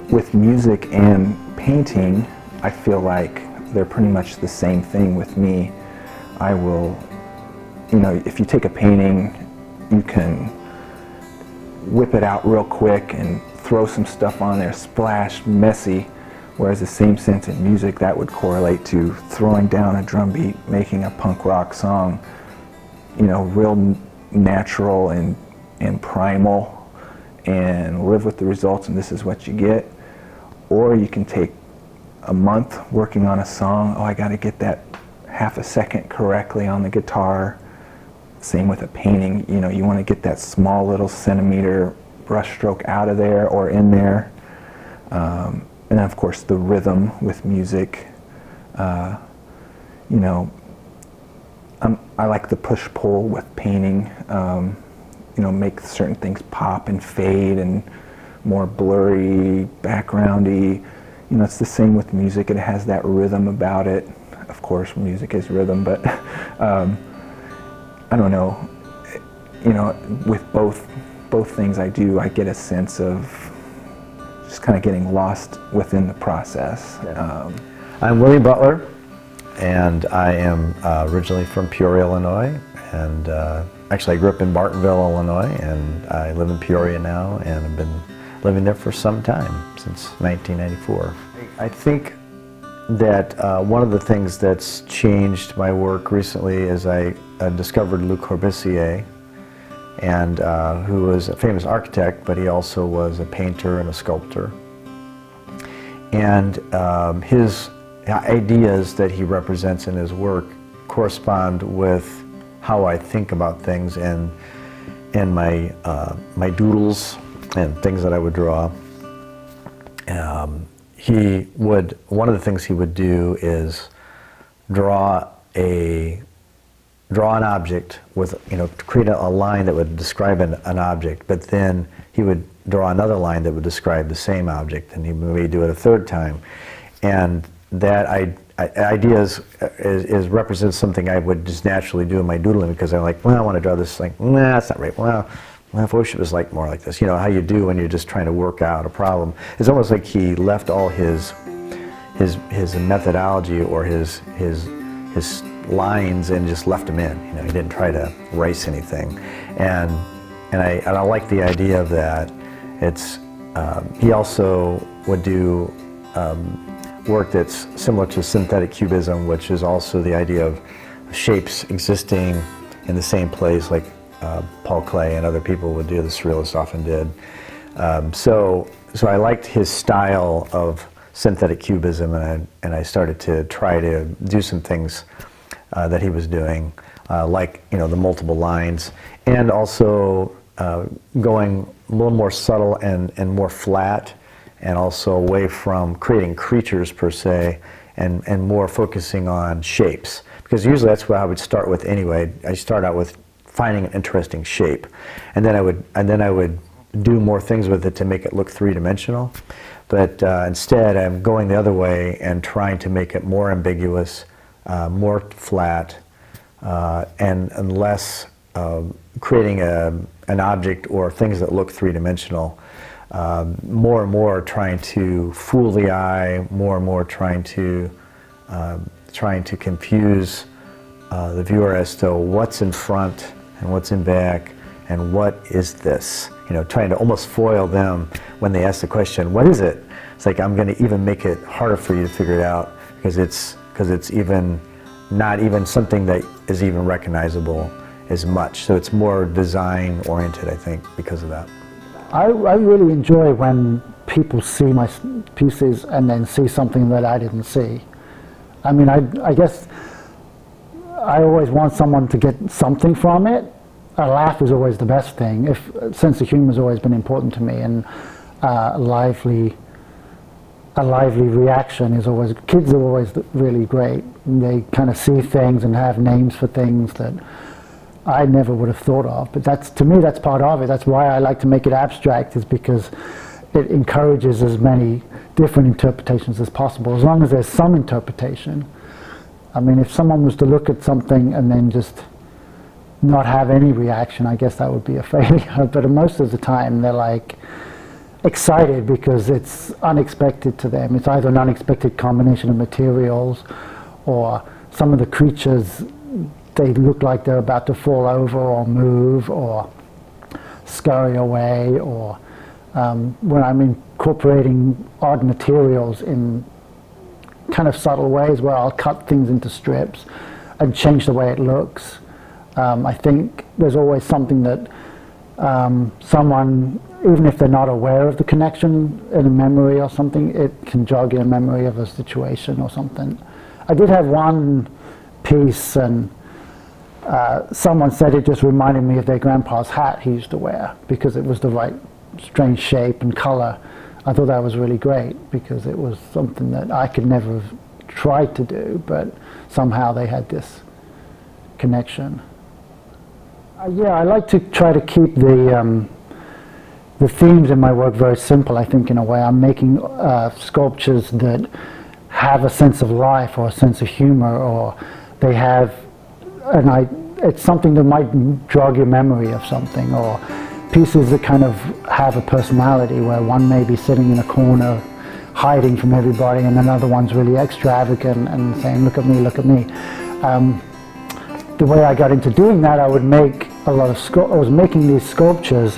With music and painting, I feel like they're pretty much the same thing with me. I will, if you take a painting, you can whip it out real quick and throw some stuff on there, splash, messy, whereas the same sense in music, that would correlate to throwing down a drum beat, making a punk rock song, real natural and primal, and live with the results, and this is what you get. Or you can take a month working on a song. I got to get that half a second correctly on the guitar. Same with a painting. You want to get that small little centimeter brush stroke out of there or in there. And then of course the rhythm with music. I like the push-pull with painting. Make certain things pop and fade and more blurry, backgroundy. It's the same with music. It has that rhythm about it. Of course, music is rhythm, but I don't know. With both things I do, I get a sense of just kind of getting lost within the process. Yeah. I'm William Butler, and I am originally from Peoria, Illinois, and actually I grew up in Martinville, Illinois, and I live in Peoria now, and I've been living there for some time, since 1994. I think that one of the things that's changed my work recently is I discovered Luc Corbusier, and who was a famous architect, but he also was a painter and a sculptor. And his ideas that he represents in his work correspond with how I think about things and my doodles and things that I would draw. One of the things he would do is draw an object with, create a line that would describe an object, but then he would draw another line that would describe the same object, and he would do it a third time. And that idea represents something I would just naturally do in my doodling, because I'm like, well, I want to draw this, like, nah, that's not right. Well, I wish it was more like this. How you do when you're just trying to work out a problem. It's almost like he left all his methodology or his lines and just left them in. He didn't try to erase anything. And I like the idea of that. He also would do work that's similar to synthetic cubism, which is also the idea of shapes existing in the same place, like Paul Klee and other people would do, the surrealists often did. So I liked his style of synthetic cubism, and I started to try to do some things that he was doing, like the multiple lines, and also going a little more subtle and more flat, and also away from creating creatures per se, and more focusing on shapes. Because usually that's what I would start with anyway. I start out with finding an interesting shape, and then I would do more things with it to make it look three-dimensional. But instead, I'm going the other way and trying to make it more ambiguous, more flat, and less creating an object or things that look three-dimensional. More and more trying to fool the eye, more and more trying to confuse the viewer as to what's in front and what's in back and what is this. Trying to almost foil them when they ask the question, what is it? It's like I'm going to even make it harder for you to figure it out, because it's even not even something that is even recognizable as much. So it's more design oriented, I think, because of that. I really enjoy when people see my pieces and then see something that I didn't see. I mean, I guess I always want someone to get something from it. A laugh is always the best thing. Sense of humor has always been important to me, and a lively reaction is always. Kids are always really great. They kind of see things and have names for things that I never would have thought of. But to me, that's part of it. That's why I like to make it abstract, is because it encourages as many different interpretations as possible, as long as there's some interpretation. I mean, if someone was to look at something and then just not have any reaction, I guess that would be a failure. But most of the time, they're like, excited because it's unexpected to them. It's either an unexpected combination of materials, or some of the creatures, they look like they're about to fall over or move or scurry away, or when I'm incorporating odd materials in kind of subtle ways where I'll cut things into strips and change the way it looks. I think there's always something that someone, even if they're not aware of the connection in a memory or something, it can jog in a memory of a situation or something. I did have one piece, and someone said it just reminded me of their grandpa's hat he used to wear because it was the right strange shape and color. I thought that was really great because it was something that I could never have tried to do, but somehow they had this connection. Yeah, I like to try to keep the themes in my work very simple, I think, in a way. I'm making sculptures that have a sense of life or a sense of humor, or they have, it's something that might jog your memory of something, or pieces that kind of have a personality where one may be sitting in a corner hiding from everybody and another one's really extravagant and saying, look at me, look at me. The way I got into doing that, I would make a lot of I was making these sculptures,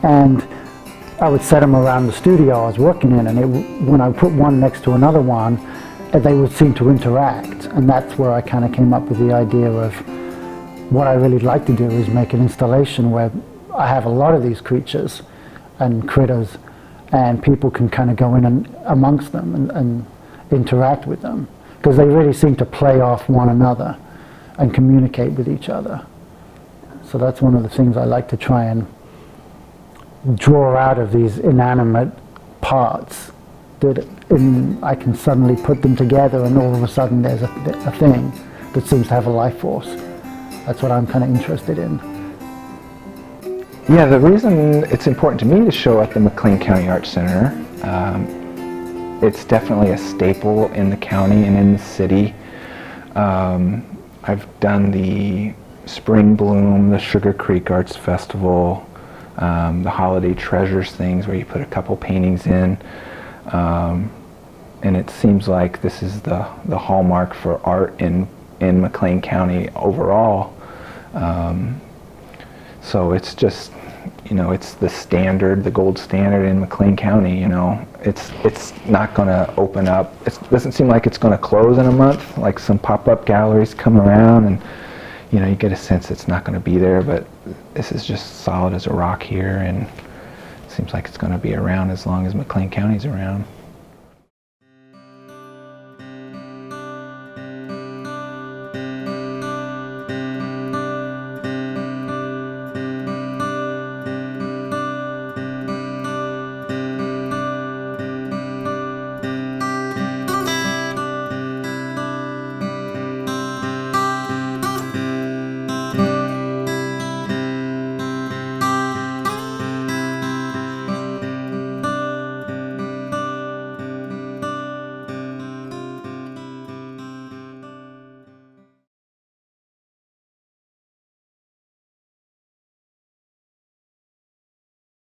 and I would set them around the studio I was working in, and when I put one next to another one, they would seem to interact, and that's where I kind of came up with the idea of what I really like to do is make an installation where I have a lot of these creatures and critters, and people can kind of go in and amongst them and interact with them, because they really seem to play off one another and communicate with each other. So that's one of the things I like to try and draw out of these inanimate parts, that I can suddenly put them together and all of a sudden there's a thing that seems to have a life force. That's what I'm kind of interested in. Yeah, the reason it's important to me to show at the McLean County Arts Center, it's definitely a staple in the county and in the city. I've done the Spring Bloom, the Sugar Creek Arts Festival, the Holiday Treasures things where you put a couple paintings in, and it seems like this is the hallmark for art in McLean County overall. So it's just, it's the standard, the gold standard in McLean County. It's not going to open up. It doesn't seem like it's going to close in a month, like some pop-up galleries come around, and you get a sense it's not going to be there, but this is just solid as a rock here, and it seems like it's going to be around as long as McLean County's around.